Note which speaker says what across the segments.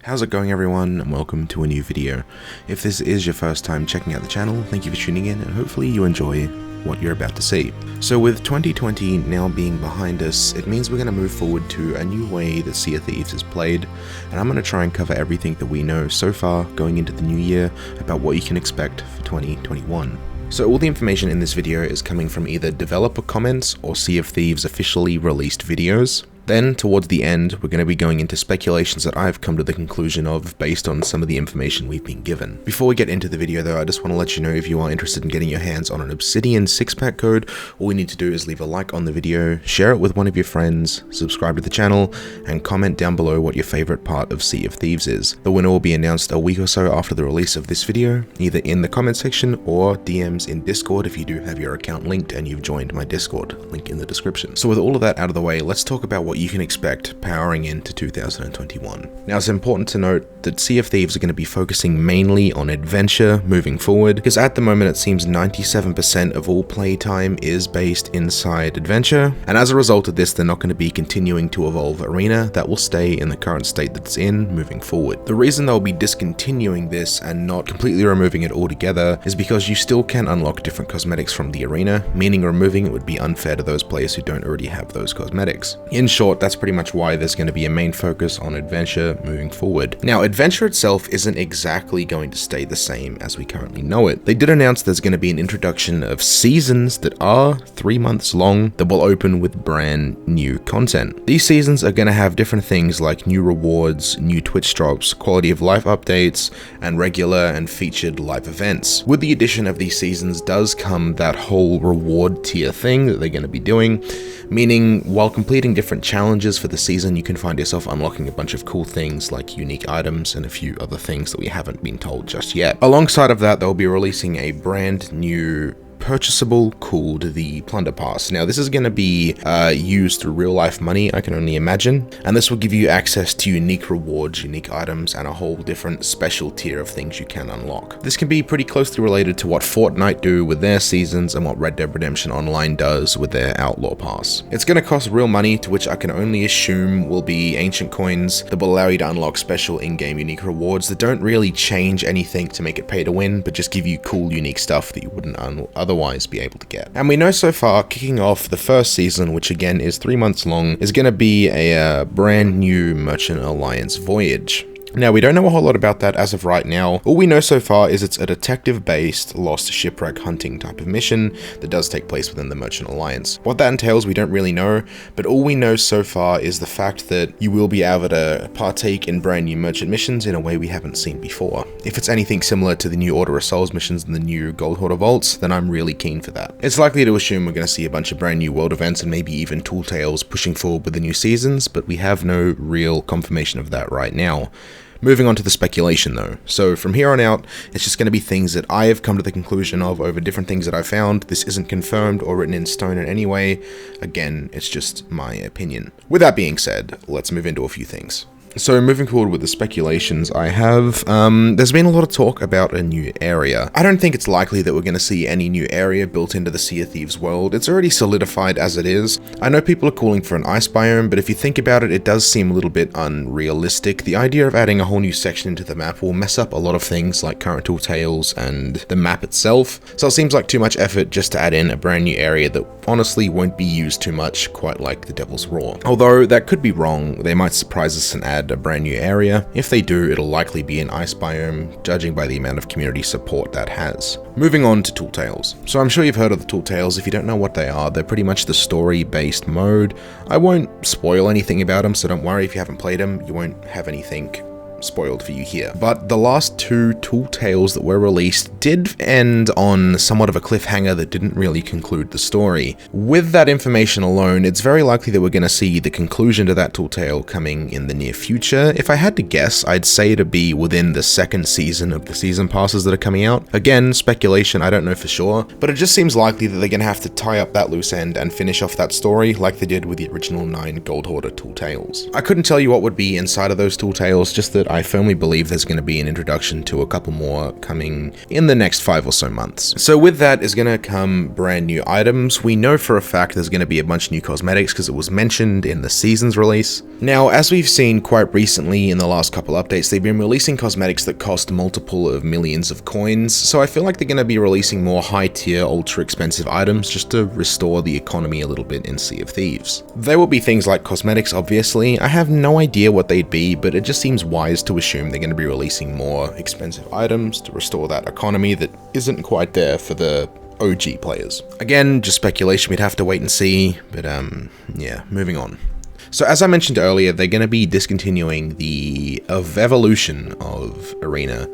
Speaker 1: How's it going, everyone, and welcome to a new video. If this is your first time checking out the channel, thank you for tuning in, and hopefully you enjoy what you're about to see. So with 2020 now being behind us, it means we're going to move forward to a new way that Sea of Thieves is played, and I'm going to try and cover everything that we know so far going into the new year about what you can expect for 2021. So all the information in this video is coming from either developer comments or Sea of Thieves officially released videos. Then, towards the end, we're going to be going into speculations that I've come to the conclusion of based on some of the information we've been given. Before we get into the video though, I just want to let you know if you are interested in getting your hands on an Obsidian 6-pack code, all you need to do is leave a like on the video, share it with one of your friends, subscribe to the channel, and comment down below what your favorite part of Sea of Thieves is. The winner will be announced a week or so after the release of this video, either in the comment section or DMs in Discord if you do have your account linked and you've joined my Discord, link in the description. So with all of that out of the way, let's talk about what you can expect powering into 2021. Now, it's important to note that Sea of Thieves are going to be focusing mainly on adventure moving forward, because at the moment it seems 97% of all playtime is based inside adventure, and as a result of this, they're not going to be continuing to evolve arena. That will stay in the current state that it's in moving forward. The reason they'll be discontinuing this and not completely removing it altogether is because you still can unlock different cosmetics from the arena, meaning removing it would be unfair to those players who don't already have those cosmetics. In short, that's pretty much why there's going to be a main focus on adventure moving forward. Now, adventure itself isn't exactly going to stay the same as we currently know it. They did announce there's going to be an introduction of seasons that are 3 months long that will open with brand new content. These seasons are going to have different things like new rewards, new Twitch drops, quality of life updates, and regular and featured live events. With the addition of these seasons does come that whole reward tier thing that they're going to be doing, meaning while completing different challenges for the season, you can find yourself unlocking a bunch of cool things like unique items and a few other things that we haven't been told just yet. Alongside of that, they'll be releasing a brand new purchasable called the Plunder Pass. Now, this is going to be used through real life money, I can only imagine, and this will give you access to unique rewards, unique items, and a whole different special tier of things you can unlock. This can be pretty closely related to what Fortnite do with their seasons and what Red Dead Redemption Online does with their Outlaw Pass. It's going to cost real money, to which I can only assume will be ancient coins that will allow you to unlock special in-game unique rewards that don't really change anything to make it pay to win, but just give you cool unique stuff that you wouldn't otherwise be able to get. And we know so far, kicking off the first season, which again is 3 months long, is going to be a brand new Merchant Alliance voyage. Now, we don't know a whole lot about that as of right now. All we know so far is it's a detective-based lost shipwreck hunting type of mission that does take place within the Merchant Alliance. What that entails, we don't really know, but all we know so far is the fact that you will be able to partake in brand new merchant missions in a way we haven't seen before. If it's anything similar to the new Order of Souls missions and the new Gold Hoarder vaults, then I'm really keen for that. It's likely to assume we're going to see a bunch of brand new world events and maybe even Tool Tales pushing forward with the new seasons, but we have no real confirmation of that right now. Moving on to the speculation though. So from here on out, it's just going to be things that I have come to the conclusion of over different things that I've found. This isn't confirmed or written in stone in any way. Again, it's just my opinion. With that being said, let's move into a few things. So moving forward with the speculations I have, there's been a lot of talk about a new area. I don't think it's likely that we're going to see any new area built into the Sea of Thieves world. It's already solidified as it is. I know people are calling for an ice biome, but if you think about it, it does seem a little bit unrealistic. The idea of adding a whole new section into the map will mess up a lot of things like current Tool Tales and the map itself. So it seems like too much effort just to add in a brand new area that honestly won't be used too much, quite like the Devil's Roar. Although that could be wrong, they might surprise us and add a brand new area. If they do, it'll likely be an ice biome, judging by the amount of community support that has. Moving on to Tool Tales. So I'm sure you've heard of the Tool Tales. If you don't know what they are, they're pretty much the story-based mode. I won't spoil anything about them, so don't worry if you haven't played them, you won't have anything spoiled for you here. But the last 2 Tool Tales that were released did end on somewhat of a cliffhanger that didn't really conclude the story. With that information alone, it's very likely that we're going to see the conclusion to that Tool Tale coming in the near future. If I had to guess, I'd say to be within the second season of the season passes that are coming out. Again, speculation, I don't know for sure, but it just seems likely that they're going to have to tie up that loose end and finish off that story like they did with the original 9 Gold Hoarder Tool Tales. I couldn't tell you what would be inside of those Tool Tales, just that I firmly believe there's going to be an introduction to a couple more coming in the next 5 or so months. So with that is going to come brand new items. We know for a fact there's going to be a bunch of new cosmetics because it was mentioned in the season's release. Now, as we've seen quite recently in the last couple updates, they've been releasing cosmetics that cost multiple of millions of coins, so I feel like they're going to be releasing more high-tier, ultra-expensive items just to restore the economy a little bit in Sea of Thieves. There will be things like cosmetics, obviously. I have no idea what they'd be, but it just seems wise to assume they're going to be releasing more expensive items to restore that economy that isn't quite there for the OG players. Again, just speculation, we'd have to wait and see, but yeah, moving on. So as I mentioned earlier, they're going to be discontinuing the evolution of Arena,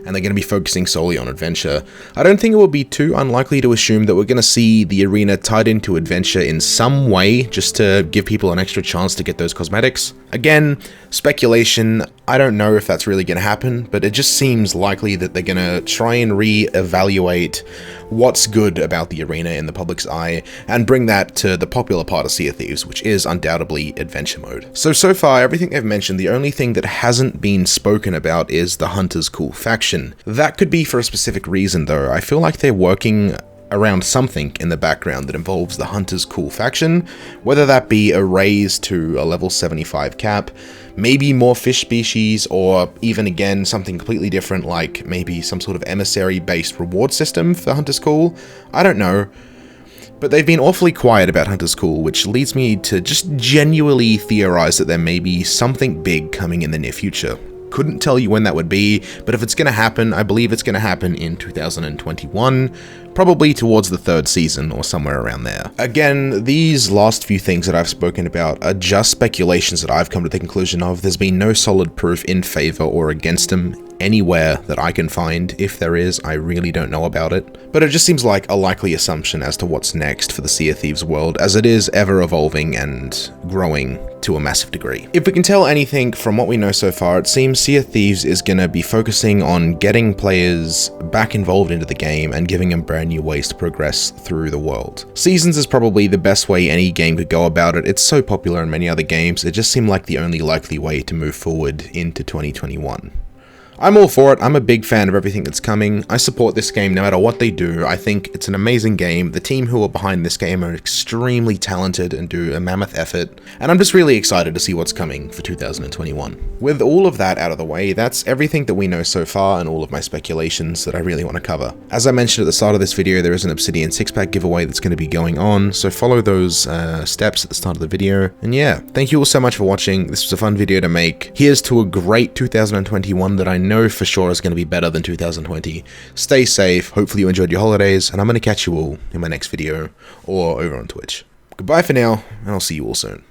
Speaker 1: and they're going to be focusing solely on adventure. I don't think it will be too unlikely to assume that we're going to see the arena tied into adventure in some way, just to give people an extra chance to get those cosmetics. Again, speculation, I don't know if that's really going to happen, but it just seems likely that they're going to try and re-evaluate what's good about the arena in the public's eye, and bring that to the popular part of Sea of Thieves, which is undoubtedly adventure mode. So far, everything they've mentioned, the only thing that hasn't been spoken about is the Hunter's Cool faction. That could be for a specific reason though. I feel like they're working around something in the background that involves the Hunter's Cool faction, whether that be a raise to a level 75 cap, maybe more fish species, or even again something completely different like maybe some sort of emissary based reward system for Hunter's Cool. I don't know. But they've been awfully quiet about Hunter's Cool, which leads me to just genuinely theorize that there may be something big coming in the near future. Couldn't tell you when that would be, but if it's going to happen, I believe it's going to happen in 2021, probably towards the 3rd season or somewhere around there. Again, these last few things that I've spoken about are just speculations that I've come to the conclusion of. There's been no solid proof in favor or against them anywhere that I can find. If there is, I really don't know about it. But it just seems like a likely assumption as to what's next for the Sea of Thieves world, as it is ever evolving and growing to a massive degree. If we can tell anything from what we know so far, it seems Sea of Thieves is going to be focusing on getting players back involved into the game and giving them brand new ways to progress through the world. Seasons is probably the best way any game could go about it. It's so popular in many other games, it just seemed like the only likely way to move forward into 2021. I'm all for it. I'm a big fan of everything that's coming. I support this game no matter what they do. I think it's an amazing game. The team who are behind this game are extremely talented and do a mammoth effort, and I'm just really excited to see what's coming for 2021. With all of that out of the way, that's everything that we know so far and all of my speculations that I really want to cover. As I mentioned at the start of this video, there is an Obsidian 6-pack giveaway that's going to be going on, so follow those steps at the start of the video. And yeah, thank you all so much for watching. This was a fun video to make. Here's to a great 2021 that I know for sure is going to be better than 2020. Stay safe, hopefully you enjoyed your holidays, and I'm going to catch you all in my next video or over on Twitch. Goodbye for now, and I'll see you all soon.